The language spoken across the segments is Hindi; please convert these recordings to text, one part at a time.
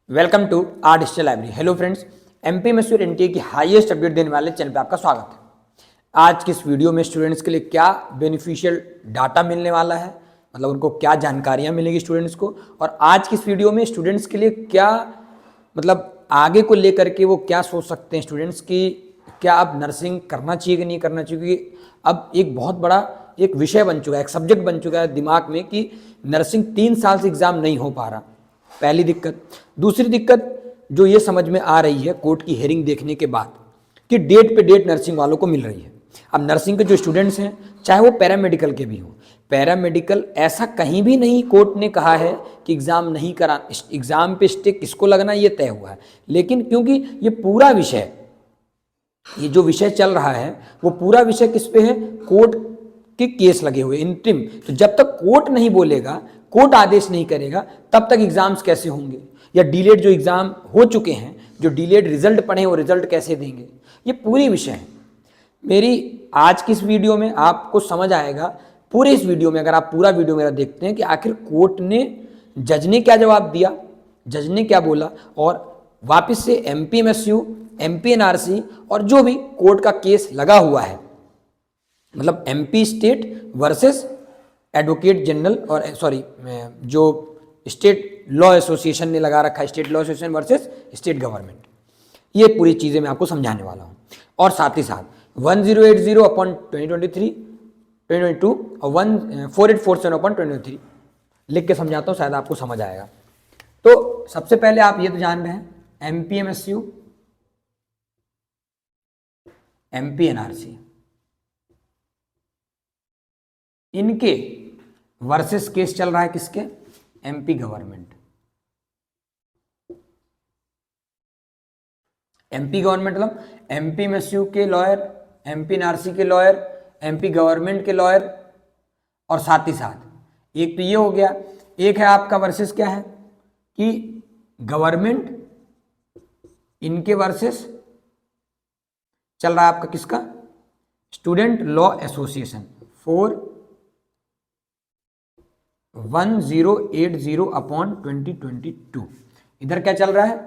Welcome to our digital library. Hello friends, MPMSU और एनटीए की हाईएस्ट अपडेट देने वाले चैनल पे आपका स्वागत है। आज की इस वीडियो में स्टूडेंट्स के लिए क्या बेनिफिशियल डाटा मिलने वाला है, मतलब उनको क्या जानकारियां मिलेगी स्टूडेंट्स को, और आज की इस वीडियो में स्टूडेंट्स के लिए क्या मतलब आगे को लेकर के वो क्या सोच सकते हैं स्टूडेंट्स की, क्या अब नर्सिंग करना चाहिए कि नहीं करना चाहिए, क्योंकि अब एक बहुत बड़ा एक विषय बन चुका है, एक सब्जेक्ट बन चुका है दिमाग में कि नर्सिंग 3 साल से एग्जाम नहीं हो पा रहा। पहली दिक्कत। दूसरी दिक्कत जो ये समझ में आ रही है कोर्ट की हेयरिंग देखने के बाद कि डेट पे डेट नर्सिंग वालों को मिल रही है। अब नर्सिंग के जो स्टूडेंट्स हैं, चाहे वो पैरामेडिकल के भी हो, पैरामेडिकल ऐसा कहीं भी नहीं कोर्ट ने कहा है कि एग्ज़ाम नहीं करा, एग्ज़ाम पे स्टे किसको लगना ये तय हुआ है। लेकिन क्योंकि ये पूरा विषय, ये जो विषय चल रहा है वो पूरा विषय किस पे है, कोर्ट के केस लगे हुए इंटरिम। तो जब तक कोर्ट नहीं बोलेगा, कोर्ट आदेश नहीं करेगा, तब तक एग्जाम्स कैसे होंगे, या डिलेड जो एग्जाम हो चुके हैं, जो डिलेड रिजल्ट पढ़े वो रिजल्ट कैसे देंगे, ये पूरी विषय है। मेरी आज की इस वीडियो में आपको समझ आएगा, पूरे इस वीडियो में अगर आप पूरा वीडियो मेरा देखते हैं कि आखिर कोर्ट ने, जज ने क्या जवाब दिया, जज ने क्या बोला, और वापस से एमपीएमएसयू, एमपीएनआरसी और जो भी कोर्ट का केस लगा हुआ है, मतलब MP state versus advocate general और जो स्टेट लॉ एसोसिएशन ने लगा रखा है, state law association versus state government, ये पूरी चीज़ें मैं आपको समझाने वाला हूँ। और साथ ही साथ 1080/2023, 2022 और 4847/2023 लिख के समझाता हूँ, शायद आपको समझ आएगा। तो सबसे पहले आप ये तो जान रहे हैं, एमपीएमएसयू, एमपीएनआरसी, इनके वर्सेस केस चल रहा है किसके, एमपी गवर्नमेंट। एमपी गवर्नमेंट मतलब एमपीएमएसयू के लॉयर, एमपीएनआरसी के लॉयर, एमपी गवर्नमेंट के लॉयर, और साथ ही साथ एक तो ये हो गया, एक है आपका वर्सेस क्या है कि गवर्नमेंट, इनके वर्सेस चल रहा है आपका किसका, स्टूडेंट लॉ एसोसिएशन 1080/2022। इधर क्या चल रहा है,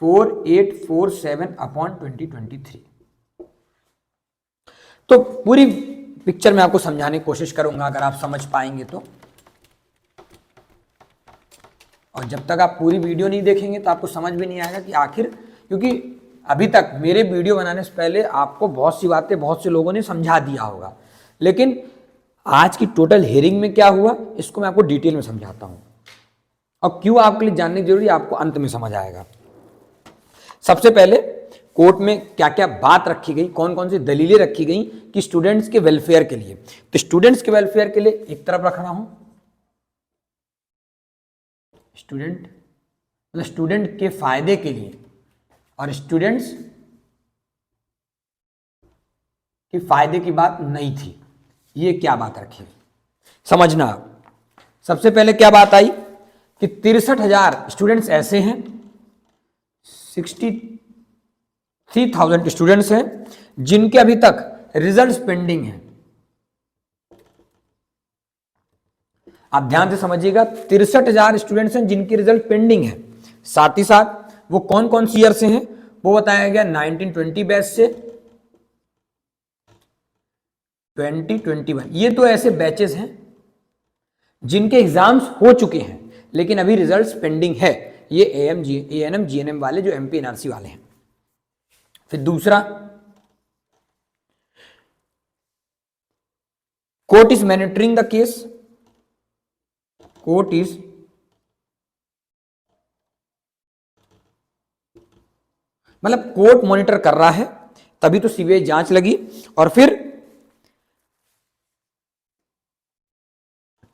4847/2023। तो पूरी पिक्चर में आपको समझाने की कोशिश करूंगा, अगर आप समझ पाएंगे तो। और जब तक आप पूरी वीडियो नहीं देखेंगे तो आपको समझ भी नहीं आएगा कि आखिर, क्योंकि अभी तक मेरे वीडियो बनाने से पहले आपको बहुत सी बातें बहुत से लोगों ने समझा दिया होगा, लेकिन आज की टोटल हियरिंग में क्या हुआ इसको मैं आपको डिटेल में समझाता हूं, और क्यों आपके लिए जानने की जरूरी है आपको अंत में समझ आएगा। सबसे पहले कोर्ट में क्या क्या बात रखी गई, कौन कौन सी दलीलें रखी गई कि स्टूडेंट्स के वेलफेयर के लिए। तो स्टूडेंट्स के वेलफेयर के लिए एक तरफ रख रहा हूं, स्टूडेंट मतलब स्टूडेंट के फायदे के लिए, और स्टूडेंट्स के फायदे की बात नहीं थी। ये क्या बात रखी समझना। सबसे पहले क्या बात आई कि 63,000 स्टूडेंट्स ऐसे हैं, 63,000 स्टूडेंट्स हैं जिनके अभी तक रिजल्ट्स पेंडिंग हैं। आप ध्यान से समझिएगा, 63,000 स्टूडेंट्स हैं जिनके रिजल्ट पेंडिंग है। साथ ही साथ वो कौन कौन सी ईयर से हैं वो बताया गया, 1920 बैच से 2021। ये तो ऐसे बैचेस हैं जिनके एग्जाम्स हो चुके हैं लेकिन अभी रिजल्ट्स पेंडिंग है। ये एएनएम जीएनएम वाले जो एमपीएनआरसी वाले हैं। फिर दूसरा, court is monitoring the case, court is मतलब कोर्ट मॉनिटर कर रहा है, तभी तो सीबीआई जांच लगी। और फिर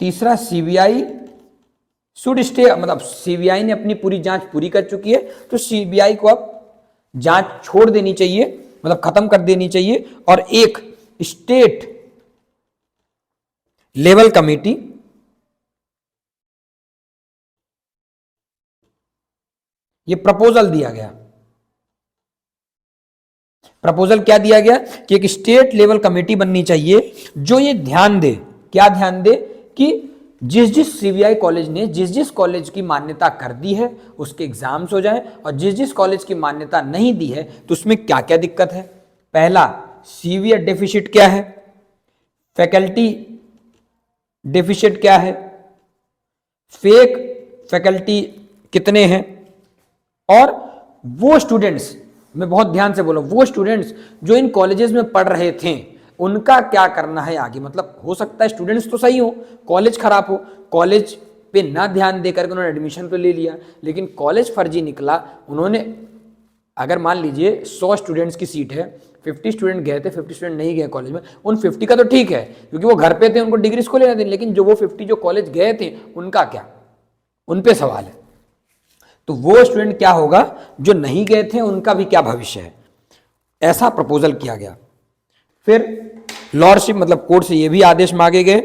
तीसरा, सीबीआई शुड स्टे, मतलब सीबीआई ने अपनी पूरी जांच पूरी कर चुकी है, तो सीबीआई को अब जांच छोड़ देनी चाहिए, मतलब खत्म कर देनी चाहिए, और एक स्टेट लेवल कमेटी, ये प्रपोजल दिया गया। प्रपोजल क्या दिया गया कि एक स्टेट लेवल कमेटी बननी चाहिए जो ये ध्यान दे, क्या ध्यान दे कि जिस जिस सीबीआई कॉलेज ने जिस जिस कॉलेज की मान्यता कर दी है उसके एग्जाम्स हो जाएं, और जिस जिस कॉलेज की मान्यता नहीं दी है तो उसमें क्या क्या दिक्कत है। पहला, सीवियर डेफिसिट क्या है, फैकल्टी डेफिसिट क्या है, फेक फैकल्टी कितने हैं, और वो स्टूडेंट्स, मैं बहुत ध्यान से बोलूं, वो स्टूडेंट्स जो इन कॉलेजेस में पढ़ रहे थे उनका क्या करना है आगे। मतलब हो सकता है स्टूडेंट्स तो सही हो, कॉलेज खराब हो, कॉलेज पे ना ध्यान देकर के उन्होंने एडमिशन तो ले लिया, लेकिन कॉलेज फर्जी निकला। उन्होंने, अगर मान लीजिए 100 स्टूडेंट्स की सीट है, 50 स्टूडेंट गए थे, 50 स्टूडेंट नहीं गए कॉलेज में, उन 50 का तो ठीक है क्योंकि वो घर पे थे, उनको डिग्री इसको लेना थी, लेकिन जो वो 50 जो कॉलेज गए थे उनका क्या, उन पे सवाल है। तो वो स्टूडेंट क्या होगा जो नहीं गए थे, उनका भी क्या भविष्य है, ऐसा प्रपोजल किया गया। फिर लॉर्डशिप मतलब कोर्ट से ये भी आदेश मांगे गए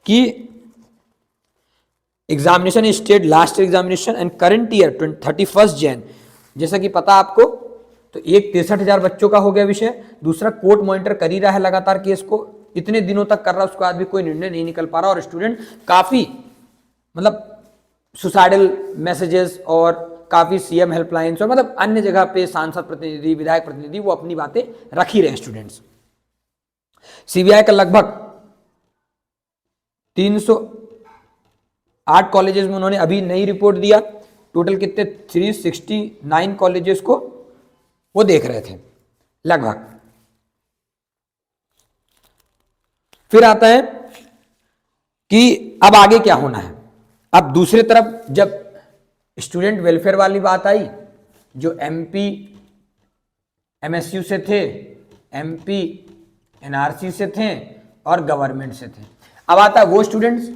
कि examination state last examination and current year 31 Jain, जैसा कि पता आपको, तो एक 63,000 बच्चों का हो गया विषय। दूसरा, कोर्ट मॉनिटर कर ही रहा है लगातार केस को, इतने दिनों तक कर रहा है, उसके बाद भी कोई निर्णय नहीं निकल पा रहा, और स्टूडेंट काफी मतलब सुसाइडल मैसेजेस और काफी सीएम हेल्पलाइंस और मतलब अन्य जगह पे सांसद प्रतिनिधि, विधायक प्रतिनिधि, वो अपनी बातें रख ही रहे हैं स्टूडेंट्स। सीबीआई का लगभग 308 कॉलेजेस में उन्होंने अभी नई रिपोर्ट दिया, टोटल कितने 369 कॉलेजेस को वो देख रहे थे लगभग। फिर आता है कि अब आगे क्या होना है। अब दूसरी तरफ जब स्टूडेंट वेलफेयर वाली बात आई, जो एमपी एमएसयू से थे, एमपी एनआरसी से थे और गवर्नमेंट से थे। अब आता है वो स्टूडेंट्स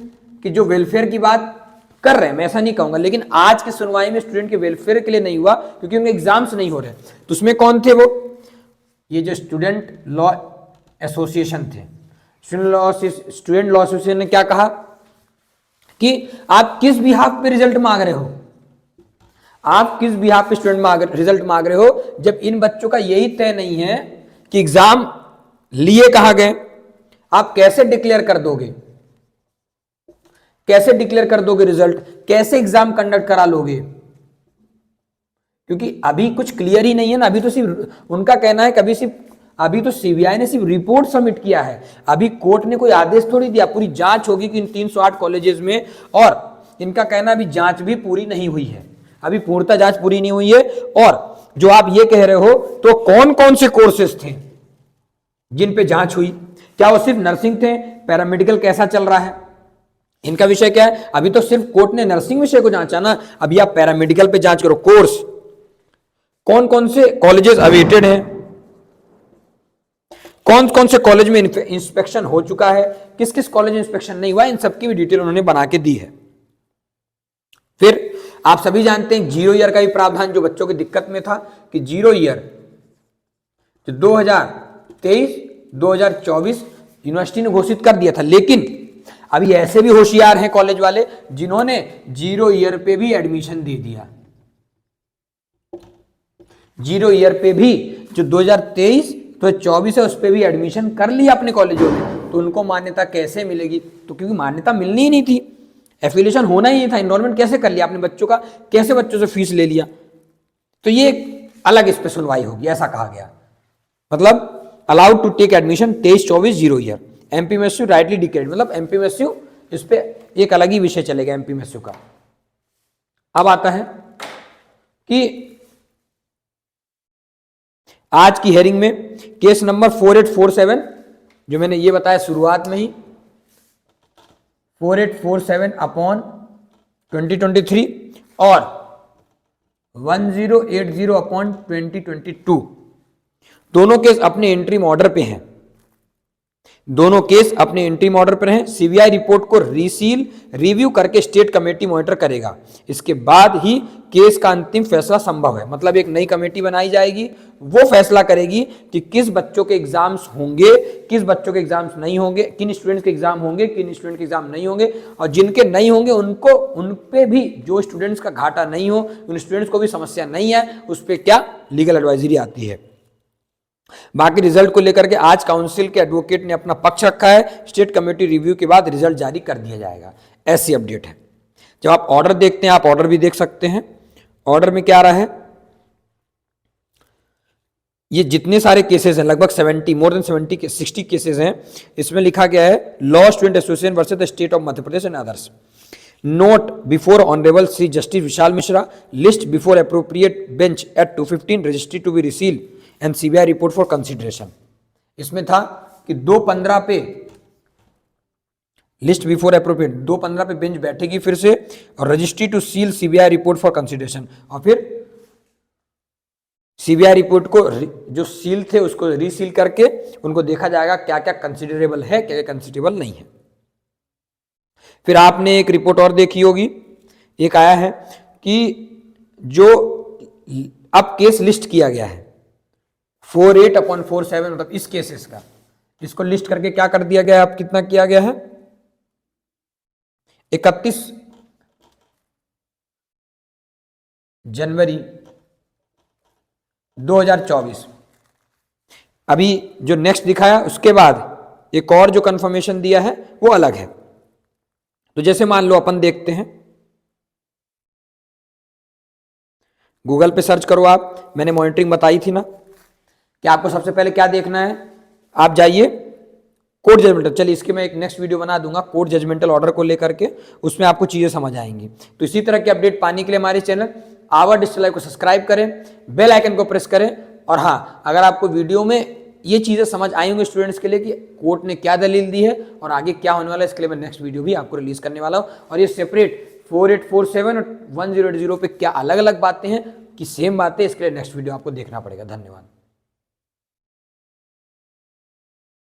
कि जो वेलफेयर की बात कर रहे हैं, मैं ऐसा नहीं कहूंगा, लेकिन आज की सुनवाई में स्टूडेंट के वेलफेयर के लिए नहीं हुआ क्योंकि उनके एग्जाम्स नहीं हो रहे। तो उसमें कौन थे वो, ये जो स्टूडेंट लॉ एसोसिएशन थे। स्टूडेंट लॉ एसोसिएशन ने क्या कहा कि आप किस बिहाफ पे रिजल्ट मांग रहे हो, आप किस बिहाफ पे स्टूडेंट रिजल्ट मांग रहे हो, जब इन बच्चों का यही तय नहीं है कि एग्जाम लिए कहां गए, आप कैसे डिक्लेयर कर दोगे, कैसे डिक्लेयर कर दोगे रिजल्ट, कैसे एग्जाम कंडक्ट करा लोगे, क्योंकि अभी कुछ क्लियर ही नहीं है ना। अभी तो सिर्फ उनका कहना है कि अभी तो सीबीआई ने सिर्फ रिपोर्ट सबमिट किया है, अभी कोर्ट ने कोई आदेश थोड़ी दिया, पूरी जांच होगी कि इन 308 कॉलेजेस में, और इनका कहना अभी जांच भी पूरी नहीं हुई है, अभी पूर्णतः जांच पूरी नहीं हुई है। और जो आप ये कह रहे हो, तो कौन कौन से कोर्सेज थे जिन पे जांच हुई, क्या वो सिर्फ नर्सिंग थे, पैरामेडिकल कैसा चल रहा है, इनका विषय क्या है। अभी तो सिर्फ कोर्ट ने नर्सिंग विषय को जांचा ना, अभी आप पैरामेडिकल पे जांच करो, कोर्स कौन कौन से कॉलेजेस अवेटेड हैं, कौन कौन से कॉलेज में इंस्पेक्शन हो चुका है, किस किस कॉलेज में इंस्पेक्शन नहीं हुआ, इन सबकी भी डिटेल उन्होंने बना के दी है। फिर आप सभी जानते हैं 0 ईयर का भी प्रावधान, जो बच्चों की दिक्कत में था कि 0 ईयर जो 2023-2024 यूनिवर्सिटी ने घोषित कर दिया था, लेकिन अभी ऐसे भी होशियार हैं कॉलेज वाले जिन्होंने 0 ईयर पे भी एडमिशन दे दिया। 0 ईयर पे भी जो 2023 तो 24 है उस पे भी एडमिशन कर लिया अपने कॉलेजों में, तो उनको मान्यता कैसे मिलेगी, तो क्योंकि मान्यता मिलनी ही नहीं थी, एफिलिएशन होना ही नहीं था, एनरोलमेंट कैसे कर लिया अपने बच्चों का, कैसे बच्चों से फीस ले लिया, तो ये अलग इस पे सुनवाई होगी, ऐसा कहा गया। मतलब allowed to take admission 23-24 0 year, MPMSU rightly declared, मतलब एमपीएमएसयू इस पे एक अलग ही विषय चलेगा एमपीएमएसयू का। अब आता है कि आज की हेयरिंग में केस नंबर 4847, जो मैंने ये बताया शुरुआत में ही, 4847/2023 और 1080/2022 दोनों केस अपने इंटरिम ऑर्डर पे हैं, दोनों केस अपने इंटरिम ऑर्डर पर हैं। सीबीआई रिपोर्ट को रीसील रिव्यू करके स्टेट कमेटी मॉनिटर करेगा, इसके बाद ही केस का अंतिम फैसला संभव है। मतलब एक नई कमेटी बनाई जाएगी, वो फैसला करेगी कि किस बच्चों के एग्जाम्स होंगे, किस बच्चों के एग्जाम्स नहीं होंगे, किन स्टूडेंट्स के एग्जाम होंगे, किन स्टूडेंट के एग्जाम नहीं होंगे, और जिनके नहीं होंगे उनको, उन पे भी जो स्टूडेंट्स का घाटा नहीं हो, उन स्टूडेंट्स को भी समस्या नहीं है, उस पर क्या लीगल एडवाइजरी आती है। बाकी रिजल्ट को लेकर के आज काउंसिल के एडवोकेट ने अपना पक्ष रखा है, स्टेट कमेटी रिव्यू के बाद रिजल्ट जारी कर दिया जाएगा, ऐसी अपडेट है। जब आप ऑर्डर देखते हैं, आप ऑर्डर भी देख सकते हैं। ऑर्डर में क्या आ रहा है, ये जितने सारे केसेस हैं लगभग 70 मोर देन 70 60 केसेस हैं, इसमें लिखा गया है law student association versus the state of Madhya Pradesh and others. Note before honourable Shri justice Vishal Mishra, list before appropriate bench at 215, registry to be reseal and CBI report for consideration. इसमें था कि 2:15 पे लिस्ट बिफोर अप्रोप्रिएट, 2:15 पे बेंच बैठेगी फिर से, और registry to seal CBI report for consideration, और फिर सीबीआई रिपोर्ट को जो सील थे उसको रीसील करके उनको देखा जाएगा क्या क्या कंसिडरेबल है, क्या क्या कंसिडरेबल नहीं है। फिर आपने एक रिपोर्ट और देखी होगी, एक आया है कि जो अब केस लिस्ट किया गया है 48/47, मतलब इस केसेस का, इसको लिस्ट करके क्या कर दिया गया है, अब कितना किया गया है 31 जनवरी 2024। अभी जो नेक्स्ट दिखाया उसके बाद एक और जो कंफर्मेशन दिया है वो अलग है। तो जैसे मान लो अपन देखते हैं, गूगल पे सर्च करो आप, मैंने मॉनिटरिंग बताई थी ना कि आपको सबसे पहले क्या देखना है, आप जाइए कोर्ट जजमेंटल, चलिए इसके मैं एक नेक्स्ट वीडियो बना दूंगा कोर्ट जजमेंटल ऑर्डर को लेकर के, उसमें आपको चीजें समझ आएंगी। तो इसी तरह की अपडेट पाने के लिए हमारे चैनल आवर डिजिटल लाइव को सब्सक्राइब करें, बेल आइकन को प्रेस करें, और हाँ, अगर आपको वीडियो में ये चीजें समझ आई होंगी स्टूडेंट्स के लिए कि कोर्ट ने क्या दलील दी है और आगे क्या होने वाला है, इसके लिए मैं नेक्स्ट वीडियो भी आपको रिलीज करने वाला हूँ। और ये सेपरेट 4847 और 1080 पे क्या अलग अलग बातें हैं कि सेम बातें, इसके लिए नेक्स्ट वीडियो आपको देखना पड़ेगा। धन्यवाद।